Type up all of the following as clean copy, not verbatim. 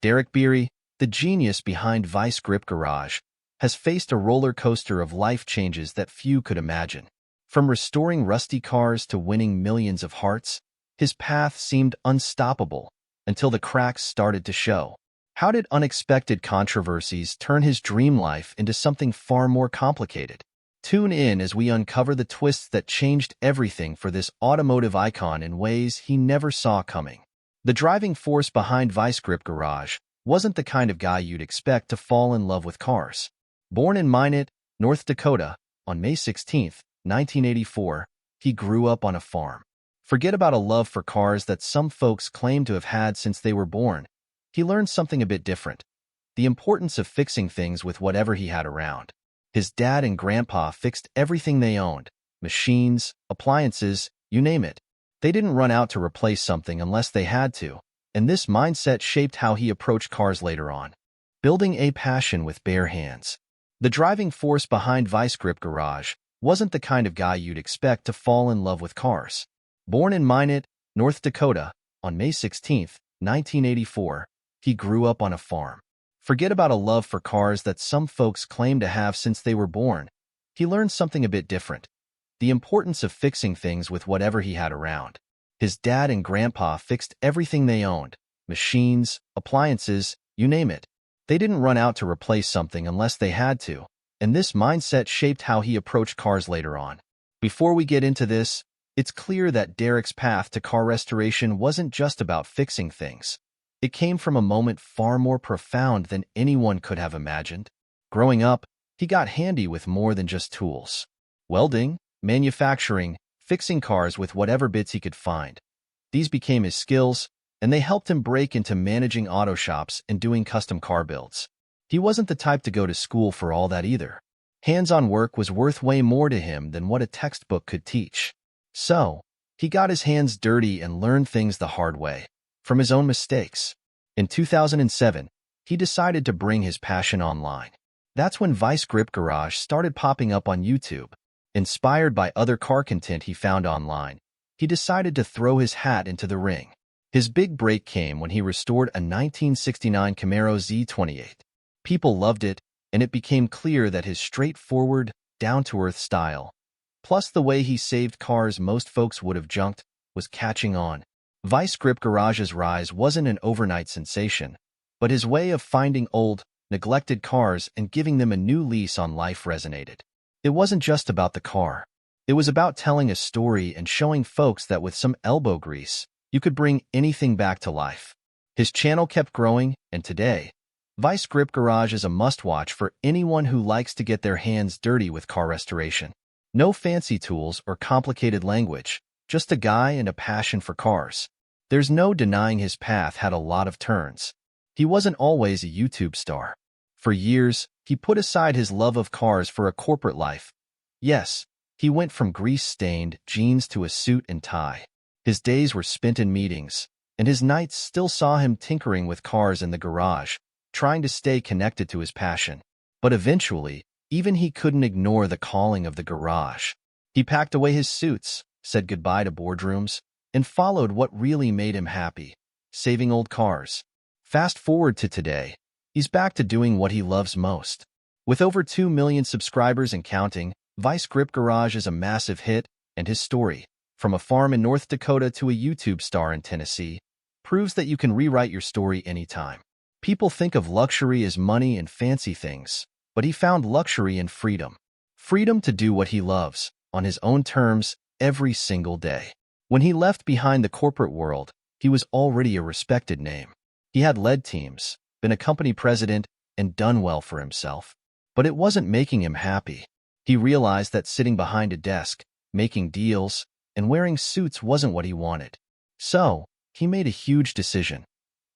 Bieri, the genius behind Vice Grip Garage, has faced a roller coaster of life changes that few could imagine. From restoring rusty cars to winning millions of hearts, his path seemed unstoppable until the cracks started to show. How did unexpected controversies turn his dream life into something far more complicated? Tune in as we uncover the twists that changed everything for this automotive icon in ways he never saw coming. The driving force behind Vice Grip Garage wasn't the kind of guy you'd expect to fall in love with cars. Born in Minot, North Dakota, on May 16, 1984, he grew up on a farm. Forget about a love for cars that some folks claim to have had since they were born. He learned something a bit different: the importance of fixing things with whatever he had around. His dad and grandpa fixed everything they owned: machines, appliances, you name it. They didn't run out to replace something unless they had to, and this mindset shaped how he approached cars later on. Building a passion with bare hands. The driving force behind Vice Grip Garage wasn't the kind of guy you'd expect to fall in love with cars. Born in Minot, North Dakota, on May 16, 1984, he grew up on a farm. Forget about a love for cars that some folks claim to have since they were born. He learned something a bit different: the importance of fixing things with whatever he had around. His dad and grandpa fixed everything they owned: machines, appliances, you name it. They didn't run out to replace something unless they had to, and this mindset shaped how he approached cars later on. Before we get into this, it's clear that Derek's path to car restoration wasn't just about fixing things. It came from a moment far more profound than anyone could have imagined. Growing up, he got handy with more than just tools. Welding, manufacturing, fixing cars with whatever bits he could find. These became his skills, and they helped him break into managing auto shops and doing custom car builds. He wasn't the type to go to school for all that either. Hands-on work was worth way more to him than what a textbook could teach. So, he got his hands dirty and learned things the hard way, from his own mistakes. In 2007, he decided to bring his passion online. That's when Vice Grip Garage started popping up on YouTube. Inspired by other car content he found online, he decided to throw his hat into the ring. His big break came when he restored a 1969 Camaro Z28. People loved it, and it became clear that his straightforward, down-to-earth style, plus the way he saved cars most folks would have junked, was catching on. Vice Grip Garage's rise wasn't an overnight sensation, but his way of finding old, neglected cars and giving them a new lease on life resonated. It wasn't just about the car. It was about telling a story and showing folks that with some elbow grease, you could bring anything back to life. His channel kept growing, and today, Vice Grip Garage is a must-watch for anyone who likes to get their hands dirty with car restoration. No fancy tools or complicated language, just a guy and a passion for cars. There's no denying his path had a lot of turns. He wasn't always a YouTube star. For years, he put aside his love of cars for a corporate life. Yes, he went from grease-stained jeans to a suit and tie. His days were spent in meetings, and his nights still saw him tinkering with cars in the garage, trying to stay connected to his passion. But eventually, even he couldn't ignore the calling of the garage. He packed away his suits, said goodbye to boardrooms, and followed what really made him happy: saving old cars. Fast forward to today, he's back to doing what he loves most. With over 2 million subscribers and counting, Vice Grip Garage is a massive hit, and his story, from a farm in North Dakota to a YouTube star in Tennessee, proves that you can rewrite your story anytime. People think of luxury as money and fancy things, but he found luxury in freedom. Freedom to do what he loves, on his own terms, every single day. When he left behind the corporate world, he was already a respected name. He had led teams, been a company president, and done well for himself. But it wasn't making him happy. He realized that sitting behind a desk, making deals, and wearing suits wasn't what he wanted. So, he made a huge decision.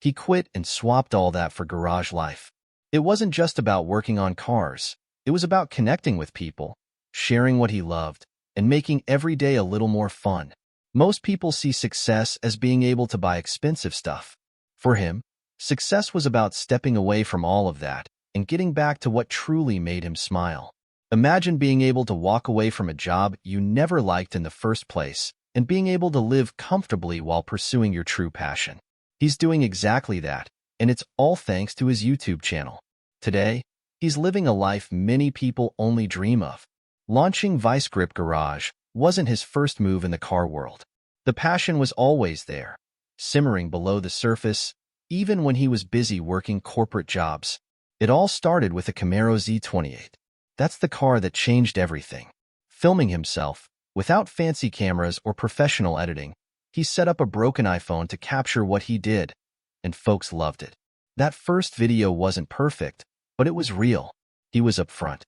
He quit and swapped all that for garage life. It wasn't just about working on cars. It was about connecting with people, sharing what he loved, and making every day a little more fun. Most people see success as being able to buy expensive stuff. For him, success was about stepping away from all of that and getting back to what truly made him smile. Imagine being able to walk away from a job you never liked in the first place and being able to live comfortably while pursuing your true passion. He's doing exactly that, and it's all thanks to his YouTube channel. Today, he's living a life many people only dream of. Launching Vice Grip Garage wasn't his first move in the car world. The passion was always there, simmering below the surface, even when he was busy working corporate jobs. It all started with a Camaro Z28. That's the car that changed everything. Filming himself, without fancy cameras or professional editing, he set up a broken iPhone to capture what he did, and folks loved it. That first video wasn't perfect, but it was real. He was upfront.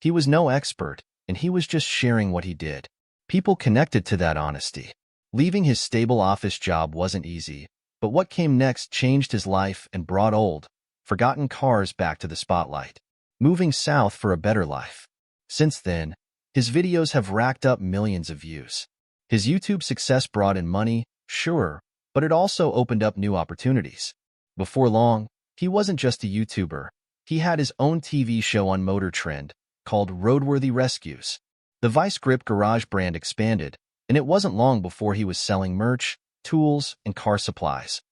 He was no expert, and he was just sharing what he did. People connected to that honesty. Leaving his stable office job wasn't easy, but what came next changed his life and brought old, forgotten cars back to the spotlight, moving south for a better life. Since then, his videos have racked up millions of views. His YouTube success brought in money, sure, but it also opened up new opportunities. Before long, he wasn't just a YouTuber. He had his own TV show on Motor Trend, called Roadworthy Rescues. The Vice Grip Garage brand expanded, and it wasn't long before he was selling merch, tools, and car supplies,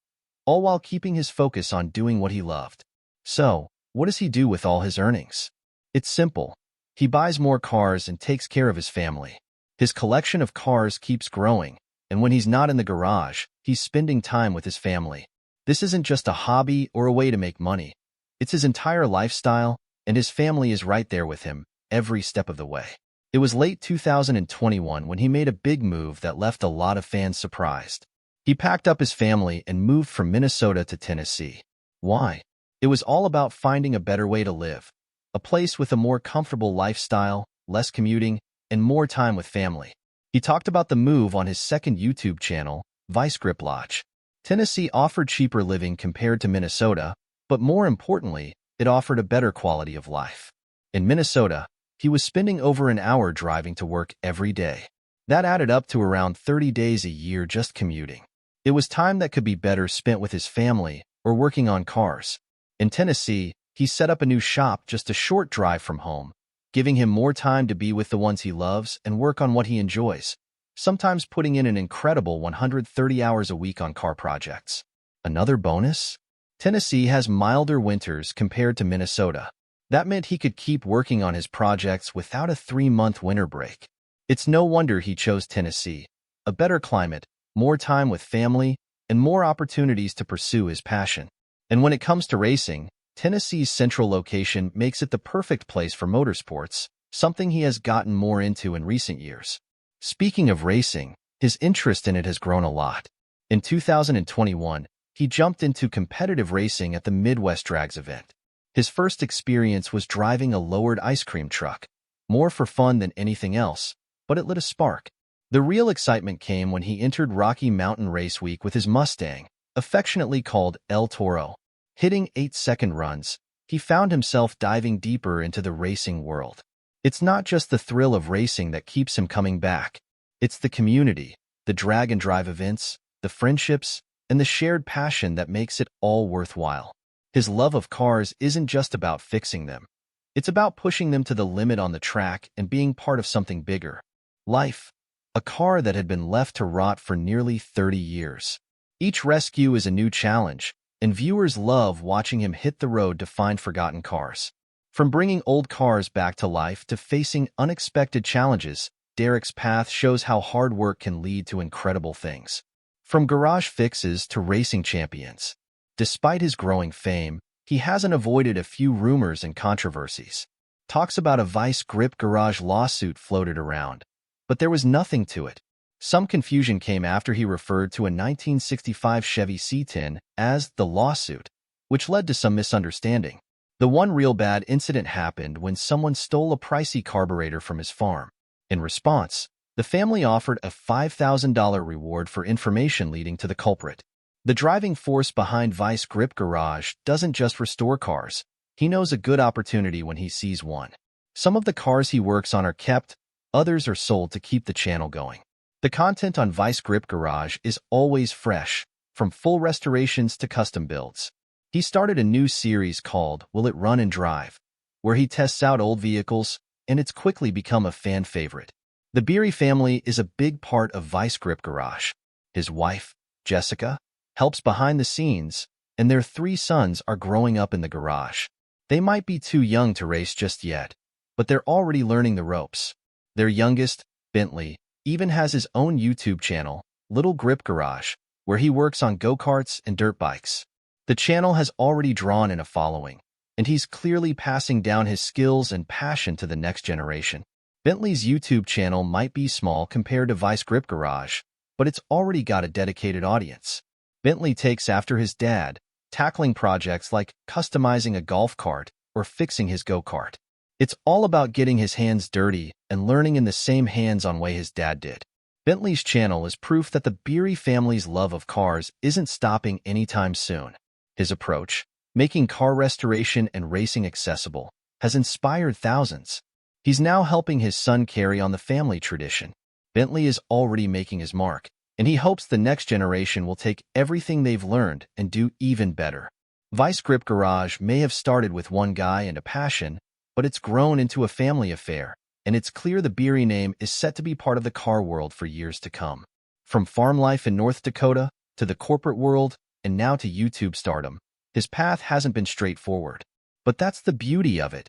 all while keeping his focus on doing what he loved. So, what does he do with all his earnings? It's simple. He buys more cars and takes care of his family. His collection of cars keeps growing, and when he's not in the garage, he's spending time with his family. This isn't just a hobby or a way to make money. It's his entire lifestyle, and his family is right there with him, every step of the way. It was late 2021 when he made a big move that left a lot of fans surprised. He packed up his family and moved from Minnesota to Tennessee. Why? It was all about finding a better way to live, a place with a more comfortable lifestyle, less commuting, and more time with family. He talked about the move on his second YouTube channel, Vice Grip Lodge. Tennessee offered cheaper living compared to Minnesota, but more importantly, it offered a better quality of life. In Minnesota, he was spending over an hour driving to work every day. That added up to around 30 days a year just commuting. It was time that could be better spent with his family or working on cars. In Tennessee, he set up a new shop just a short drive from home, giving him more time to be with the ones he loves and work on what he enjoys, sometimes putting in an incredible 130 hours a week on car projects. Another bonus? Tennessee has milder winters compared to Minnesota. That meant he could keep working on his projects without a 3-month winter break. It's no wonder he chose Tennessee, a better climate, more time with family, and more opportunities to pursue his passion. And when it comes to racing, Tennessee's central location makes it the perfect place for motorsports, something he has gotten more into in recent years. Speaking of racing, his interest in it has grown a lot. In 2021, he jumped into competitive racing at the Midwest Drags event. His first experience was driving a lowered ice cream truck, more for fun than anything else, but it lit a spark. The real excitement came when he entered Rocky Mountain Race Week with his Mustang, affectionately called El Toro. Hitting 8-second runs, he found himself diving deeper into the racing world. It's not just the thrill of racing that keeps him coming back. It's the community, the drag and drive events, the friendships, and the shared passion that makes it all worthwhile. His love of cars isn't just about fixing them. It's about pushing them to the limit on the track and being part of something bigger. Life, a car that had been left to rot for nearly 30 years. Each rescue is a new challenge, and viewers love watching him hit the road to find forgotten cars. From bringing old cars back to life to facing unexpected challenges, Derek's path shows how hard work can lead to incredible things. From garage fixes to racing champions. Despite his growing fame, he hasn't avoided a few rumors and controversies. Talks about a Vice Grip Garage lawsuit floated around, but there was nothing to it. Some confusion came after he referred to a 1965 Chevy C10 as the lawsuit, which led to some misunderstanding. The one real bad incident happened when someone stole a pricey carburetor from his farm. In response, the family offered a $5,000 reward for information leading to the culprit. The driving force behind Vice Grip Garage doesn't just restore cars. He knows a good opportunity when he sees one. Some of the cars he works on are kept, others are sold to keep the channel going. The content on Vice Grip Garage is always fresh, from full restorations to custom builds. He started a new series called Will It Run and Drive, where he tests out old vehicles, and it's quickly become a fan favorite. The Bieri family is a big part of Vice Grip Garage. His wife, Jessica, helps behind the scenes, and their 3 sons are growing up in the garage. They might be too young to race just yet, but they're already learning the ropes. Their youngest, Bentley, even has his own YouTube channel, Little Grip Garage, where he works on go-karts and dirt bikes. The channel has already drawn in a following, and he's clearly passing down his skills and passion to the next generation. Bentley's YouTube channel might be small compared to Vice Grip Garage, but it's already got a dedicated audience. Bentley takes after his dad, tackling projects like customizing a golf cart or fixing his go-kart. It's all about getting his hands dirty and learning in the same hands-on way his dad did. Bentley's channel is proof that the Bieri family's love of cars isn't stopping anytime soon. His approach, making car restoration and racing accessible, has inspired thousands. He's now helping his son carry on the family tradition. Bentley is already making his mark, and he hopes the next generation will take everything they've learned and do even better. Vice Grip Garage may have started with one guy and a passion, but it's grown into a family affair, and it's clear the Bieri name is set to be part of the car world for years to come. From farm life in North Dakota, to the corporate world, and now to YouTube stardom, his path hasn't been straightforward. But that's the beauty of it.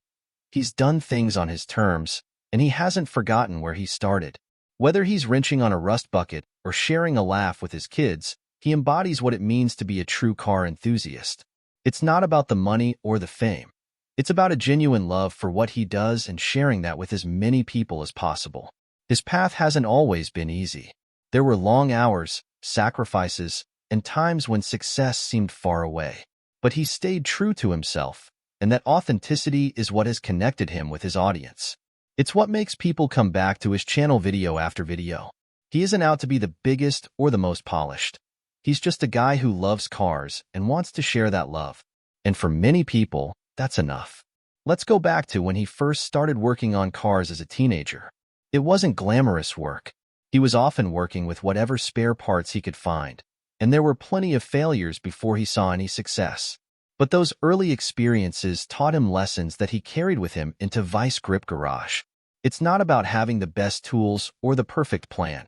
He's done things on his terms, and he hasn't forgotten where he started. Whether he's wrenching on a rust bucket or sharing a laugh with his kids, he embodies what it means to be a true car enthusiast. It's not about the money or the fame. It's about a genuine love for what he does and sharing that with as many people as possible. His path hasn't always been easy. There were long hours, sacrifices, and times when success seemed far away. But he stayed true to himself, and that authenticity is what has connected him with his audience. It's what makes people come back to his channel video after video. He isn't out to be the biggest or the most polished. He's just a guy who loves cars and wants to share that love. And for many people, that's enough. Let's go back to when he first started working on cars as a teenager. It wasn't glamorous work. He was often working with whatever spare parts he could find, and there were plenty of failures before he saw any success. But those early experiences taught him lessons that he carried with him into Vice Grip Garage. It's not about having the best tools or the perfect plan.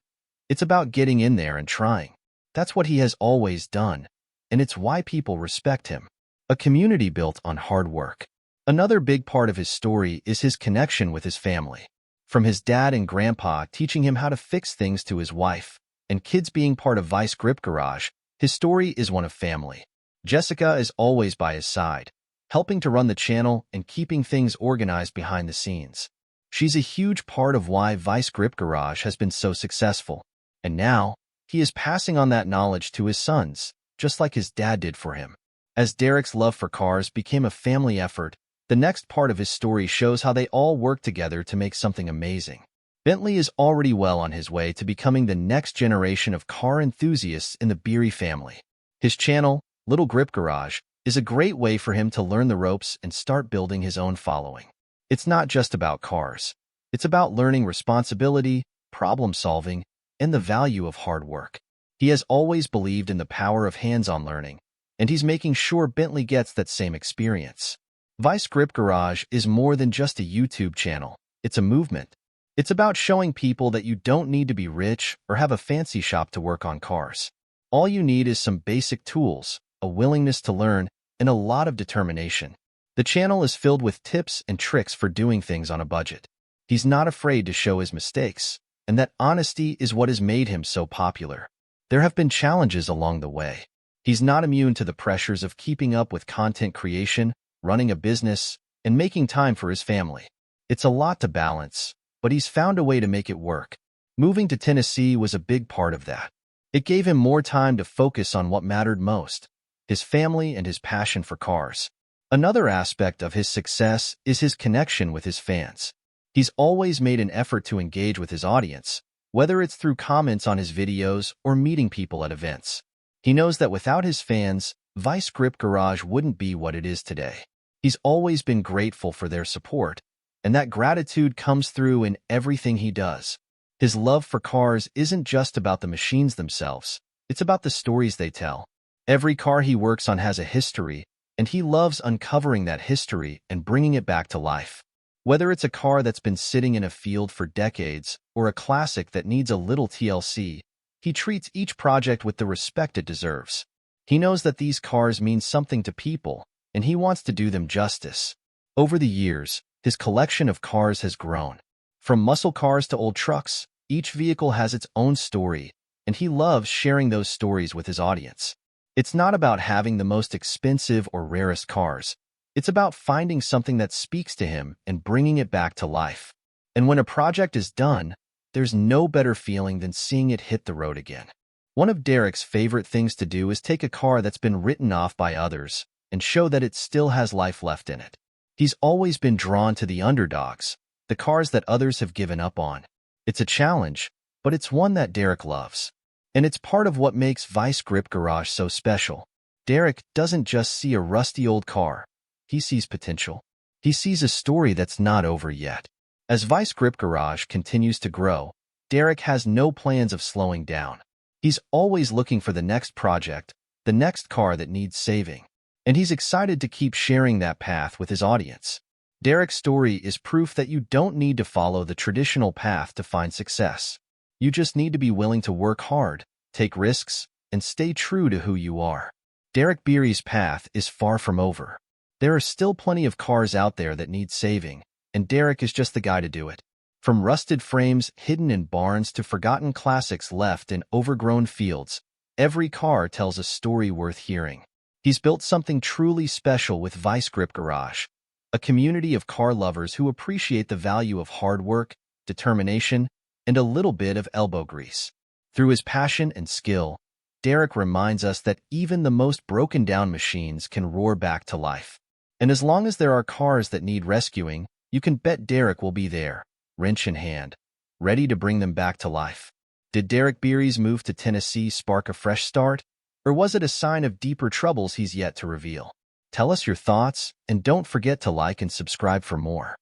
It's about getting in there and trying. That's what he has always done, and it's why people respect him. A community built on hard work. Another big part of his story is his connection with his family. From his dad and grandpa teaching him how to fix things to his wife, and kids being part of Vice Grip Garage, his story is one of family. Jessica is always by his side, helping to run the channel and keeping things organized behind the scenes. She's a huge part of why Vice Grip Garage has been so successful. And now, he is passing on that knowledge to his sons, just like his dad did for him. As Derek's love for cars became a family effort, the next part of his story shows how they all worked together to make something amazing. Bentley is already well on his way to becoming the next generation of car enthusiasts in the Bieri family. His channel, Little Grip Garage, is a great way for him to learn the ropes and start building his own following. It's not just about cars. It's about learning responsibility, problem-solving, and the value of hard work. He has always believed in the power of hands-on learning, and he's making sure Bentley gets that same experience. Vice Grip Garage is more than just a YouTube channel. It's a movement. It's about showing people that you don't need to be rich or have a fancy shop to work on cars. All you need is some basic tools, a willingness to learn, and a lot of determination. The channel is filled with tips and tricks for doing things on a budget. He's not afraid to show his mistakes, and that honesty is what has made him so popular. There have been challenges along the way. He's not immune to the pressures of keeping up with content creation, running a business, and making time for his family. It's a lot to balance, but he's found a way to make it work. Moving to Tennessee was a big part of that. It gave him more time to focus on what mattered most, his family and his passion for cars. Another aspect of his success is his connection with his fans. He's always made an effort to engage with his audience, whether it's through comments on his videos or meeting people at events. He knows that without his fans, Vice Grip Garage wouldn't be what it is today. He's always been grateful for their support, and that gratitude comes through in everything he does. His love for cars isn't just about the machines themselves, it's about the stories they tell. Every car he works on has a history, and he loves uncovering that history and bringing it back to life. Whether it's a car that's been sitting in a field for decades or a classic that needs a little TLC, he treats each project with the respect it deserves. He knows that these cars mean something to people, and he wants to do them justice. Over the years, his collection of cars has grown. From muscle cars to old trucks, each vehicle has its own story, and he loves sharing those stories with his audience. It's not about having the most expensive or rarest cars. It's about finding something that speaks to him and bringing it back to life. And when a project is done, there's no better feeling than seeing it hit the road again. One of Derek's favorite things to do is take a car that's been written off by others and show that it still has life left in it. He's always been drawn to the underdogs, the cars that others have given up on. It's a challenge, but it's one that Derek loves. And it's part of what makes Vice Grip Garage so special. Derek doesn't just see a rusty old car. He sees potential. He sees a story that's not over yet. As Vice Grip Garage continues to grow, Derek has no plans of slowing down. He's always looking for the next project, the next car that needs saving. And he's excited to keep sharing that path with his audience. Derek's story is proof that you don't need to follow the traditional path to find success. You just need to be willing to work hard, take risks, and stay true to who you are. Derek Bieri's path is far from over. There are still plenty of cars out there that need saving, and Derek is just the guy to do it. From rusted frames hidden in barns to forgotten classics left in overgrown fields, every car tells a story worth hearing. He's built something truly special with Vice Grip Garage, a community of car lovers who appreciate the value of hard work, determination, and a little bit of elbow grease. Through his passion and skill, Derek reminds us that even the most broken-down machines can roar back to life. And as long as there are cars that need rescuing, you can bet Derek will be there, wrench in hand, ready to bring them back to life. Did Derek Bieri's move to Tennessee spark a fresh start? Or was it a sign of deeper troubles he's yet to reveal? Tell us your thoughts, and don't forget to like and subscribe for more.